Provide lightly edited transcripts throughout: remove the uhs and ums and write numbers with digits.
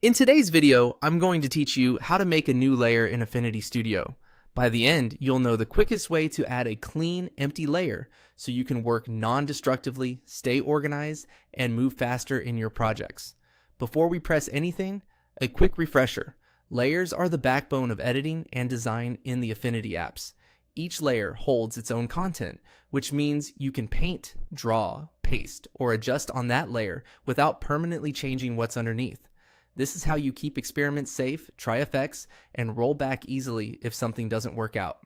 In today's video, I'm going to teach you how to make a new layer in Affinity Studio. By the end, you'll know the quickest way to add a clean, empty layer so you can work non-destructively, stay organized, and move faster in your projects. Before we press anything, a quick refresher. Layers are the backbone of editing and design in the Affinity apps. Each layer holds its own content, which means you can paint, draw, paste, or adjust on that layer without permanently changing what's underneath. This is how you keep experiments safe, try effects, and roll back easily if something doesn't work out.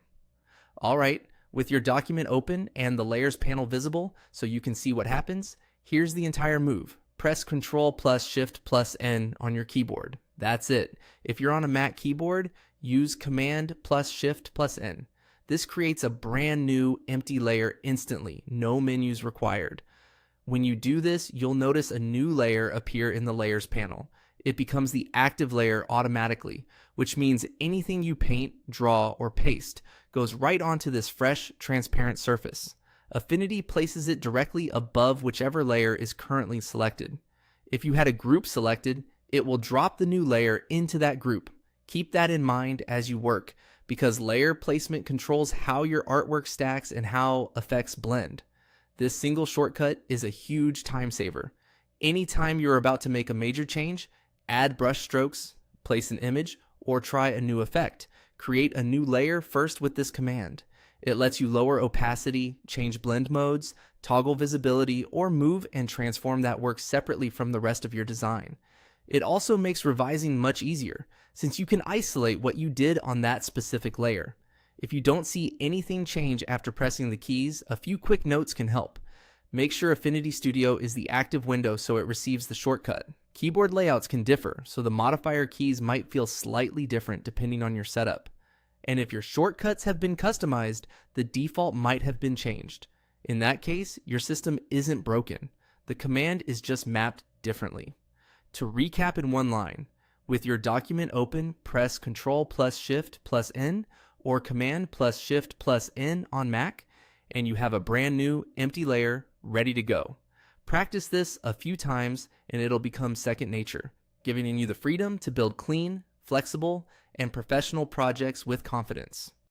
Alright, with your document open and the layers panel visible so you can see what happens, here's the entire move. Press Ctrl plus Shift plus N on your keyboard. That's it. If you're on a Mac keyboard, use Command plus Shift plus N. This creates a brand new empty layer instantly, no menus required. When you do this, you'll notice a new layer appear in the Layers panel. It becomes the active layer automatically, which means anything you paint, draw, or paste goes right onto this fresh, transparent surface. Affinity places it directly above whichever layer is currently selected. If you had a group selected, it will drop the new layer into that group. Keep that in mind as you work, because layer placement controls how your artwork stacks and how effects blend. This single shortcut is a huge time saver. Anytime you're about to make a major change, add brush strokes, place an image, or try a new effect. Create a new layer first with this command. It lets you lower opacity, change blend modes, toggle visibility, or move and transform that work separately from the rest of your design. It also makes revising much easier, since you can isolate what you did on that specific layer. If you don't see anything change after pressing the keys, a few quick notes can help. Make sure Affinity Studio is the active window so it receives the shortcut. Keyboard layouts can differ, so the modifier keys might feel slightly different depending on your setup. And if your shortcuts have been customized, the default might have been changed. In that case, your system isn't broken. The command is just mapped differently. To recap in one line, with your document open, press Ctrl plus Shift plus N or Command plus Shift plus N on Mac, and you have a brand new empty layer ready to go. Practice this a few times and it'll become second nature, giving you the freedom to build clean, flexible, and professional projects with confidence.